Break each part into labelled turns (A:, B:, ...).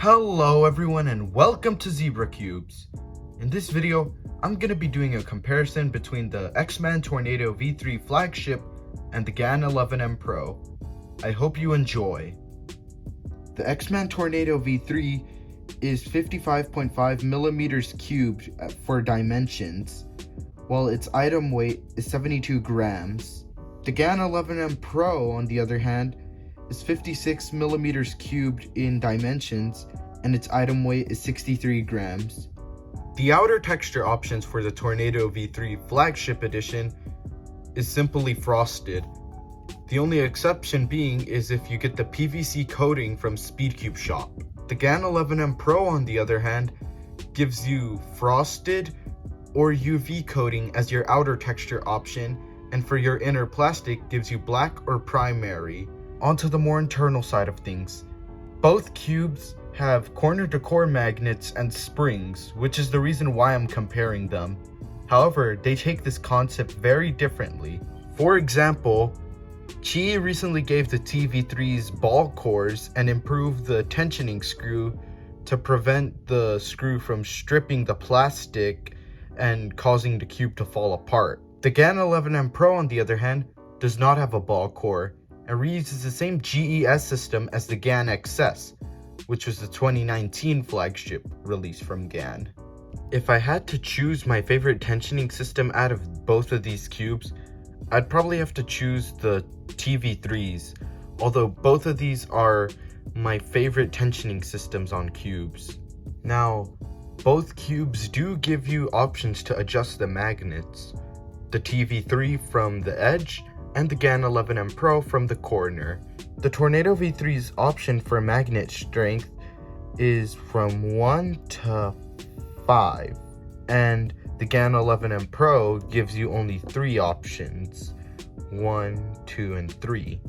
A: Hello everyone and welcome to Zebra Cubes. In this video, I'm going to be doing a comparison between the X-Men Tornado V3 Flagship and the GAN 11M Pro. I hope you enjoy. The X-Men Tornado V3 is 55.5 millimeters cubed for dimensions, while its item weight is 72 grams. The GAN 11M Pro, on the other hand, is 56 millimeters cubed in dimensions, and its item weight is 63 grams. The outer texture options for the Tornado V3 Flagship Edition is simply frosted. The only exception being is if you get the PVC coating from Speedcube Shop. The GAN 11M Pro, on the other hand, gives you frosted or UV coating as your outer texture option, and for your inner plastic gives you black or primary. Onto the more internal side of things. Both cubes have corner-to-core magnets and springs, which is the reason why I'm comparing them. However, they take this concept very differently. For example, Qi recently gave the TV3's ball cores and improved the tensioning screw to prevent the screw from stripping the plastic and causing the cube to fall apart. The GAN 11M Pro, on the other hand, does not have a ball core and reuses the same GES system as the GAN XS, which was the 2019 flagship release from GAN. If I had to choose my favorite tensioning system out of both of these cubes, I'd probably have to choose the TV3s, although both of these are my favorite tensioning systems on cubes. Now, both cubes do give you options to adjust the magnets, the TV3 from the edge and the GAN 11M Pro from the corner. The Tornado V3's option for magnet strength is from 1 to 5, and the GAN 11M Pro gives you only 3 options, 1, 2, and 3.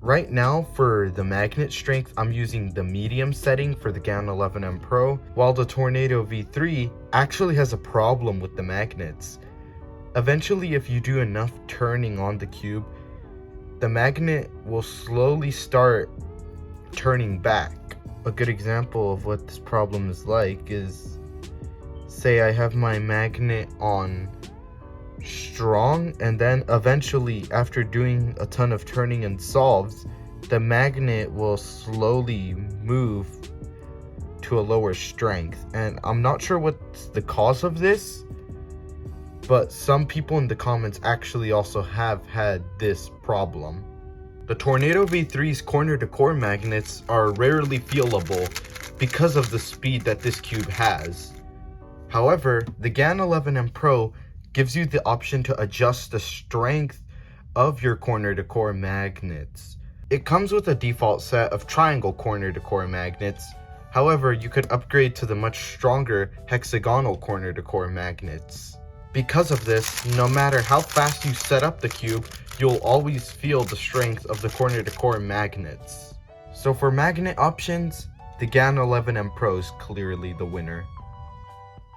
A: Right now, for the magnet strength, I'm using the medium setting for the GAN 11M Pro, while the Tornado V3 actually has a problem with the magnets. Eventually, if you do enough turning on the cube, the magnet will slowly start turning back. A good example of what this problem is like is, say I have my magnet on strong, and then eventually, after doing a ton of turning and solves, the magnet will slowly move to a lower strength. And I'm not sure what's the cause of this, but some people in the comments actually also have had this problem. The Tornado V3's corner-to-core magnets are rarely feelable because of the speed that this cube has. However, the GAN 11M Pro gives you the option to adjust the strength of your corner-to-core magnets. It comes with a default set of triangle corner-to-core magnets. However, you could upgrade to the much stronger hexagonal corner-to-core magnets. Because of this, no matter how fast you set up the cube, you'll always feel the strength of the corner-to-core magnets. So for magnet options, the GAN 11M Pro is clearly the winner.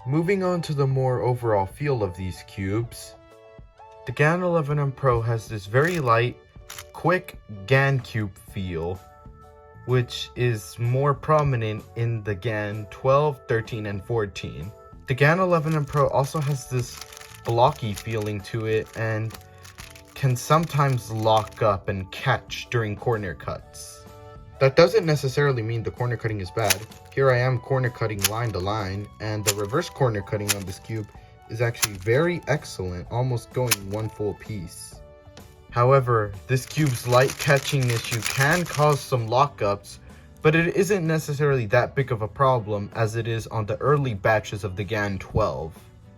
A: Moving on to the more overall feel of these cubes, the GAN 11M Pro has this very light, quick GAN cube feel, which is more prominent in the GAN 12, 13, and 14. The GAN 11M Pro also has this blocky feeling to it and can sometimes lock up and catch during corner cuts. That doesn't necessarily mean the corner cutting is bad. Here I am corner cutting line to line, and the reverse corner cutting on this cube is actually very excellent, almost going one full piece. However, this cube's light catching issue can cause some lockups, but it isn't necessarily that big of a problem as it is on the early batches of the GAN 12.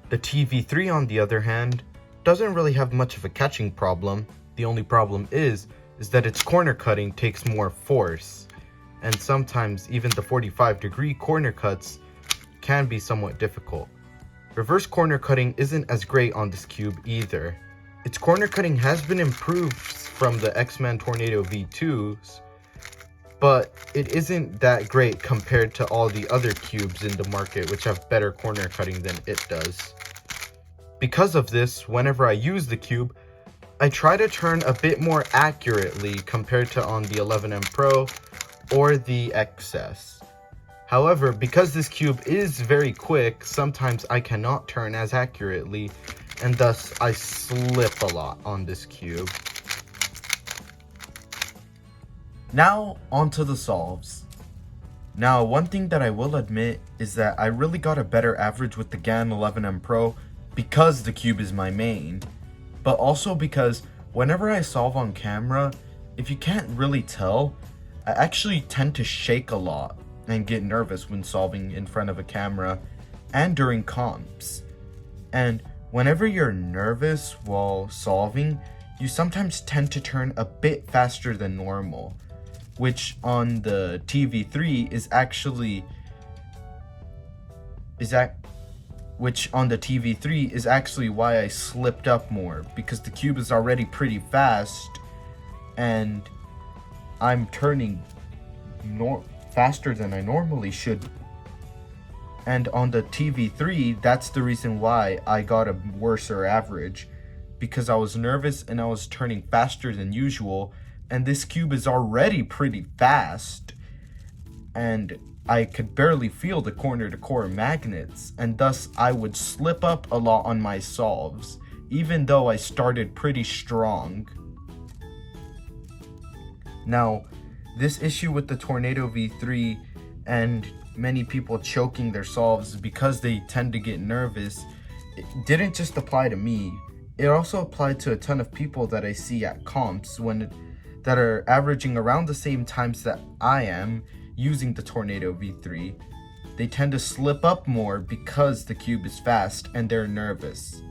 A: The TV3, on the other hand, doesn't really have much of a catching problem. The only problem is that its corner cutting takes more force, and sometimes even the 45-degree corner cuts can be somewhat difficult. Reverse corner cutting isn't as great on this cube either. Its corner cutting has been improved from the X-Men Tornado V2s, but it isn't that great compared to all the other cubes in the market which have better corner cutting than it does. Because of this, whenever I use the cube, I try to turn a bit more accurately compared to on the 11M Pro or the XS. However, because this cube is very quick, sometimes I cannot turn as accurately, and thus I slip a lot on this cube. Now, onto the solves. Now, one thing that I will admit is that I really got a better average with the GAN 11M Pro because the cube is my main, but also because whenever I solve on camera, if you can't really tell, I actually tend to shake a lot and get nervous when solving in front of a camera and during comps. And whenever you're nervous while solving, you sometimes tend to turn a bit faster than normal, which on the TV3 is actually why I slipped up more, because the cube is already pretty fast and I'm turning faster than I normally should. And on the TV3, that's the reason why I got a worser average, because I was nervous and I was turning faster than usual, and this cube is already pretty fast, and I could barely feel the corner-to-core magnets, and thus I would slip up a lot on my solves, even though I started pretty strong. Now, this issue with the Tornado V3 and many people choking their solves because they tend to get nervous, it didn't just apply to me. It also applied to a ton of people that I see at comps that are averaging around the same times that I am using the Tornado V3. They tend to slip up more because the cube is fast and they're nervous.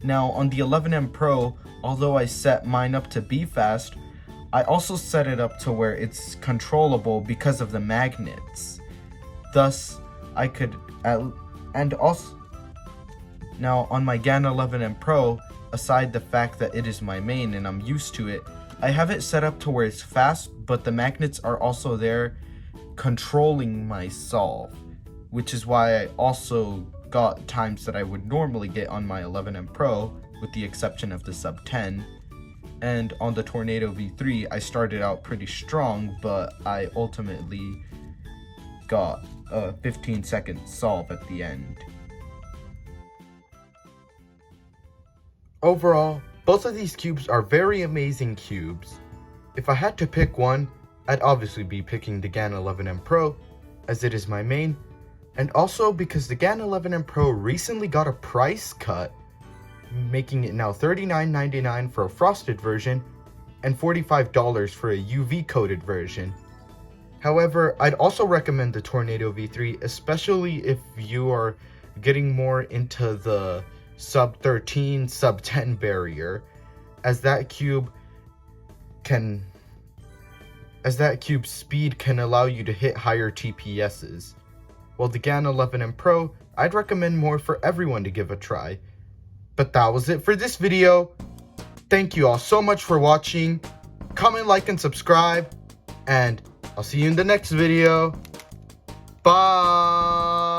A: Now, on the 11M Pro, although I set mine up to be fast, I also set it up to where it's controllable because of the magnets. Thus, I could, and also, now on my GAN 11M Pro, aside the fact that it is my main and I'm used to it, I have it set up to where it's fast, but the magnets are also there controlling my solve, which is why I also got times that I would normally get on my 11M Pro, with the exception of the sub 10. And on the Tornado V3, I started out pretty strong, but I ultimately got a 15-second solve at the end. Overall, both of these cubes are very amazing cubes. If I had to pick one, I'd obviously be picking the GAN 11M Pro, as it is my main, and also because the GAN 11M Pro recently got a price cut, making it now $39.99 for a frosted version and $45 for a UV coated version. However, I'd also recommend the Tornado V3, especially if you are getting more into the sub 13, sub 10 barrier, as that cube's speed can allow you to hit higher TPSs. While the GAN 11M Pro, I'd recommend more for everyone to give a try. But that was it for this video. Thank you all so much for watching. Comment, like, and subscribe. And I'll see you in the next video. Bye!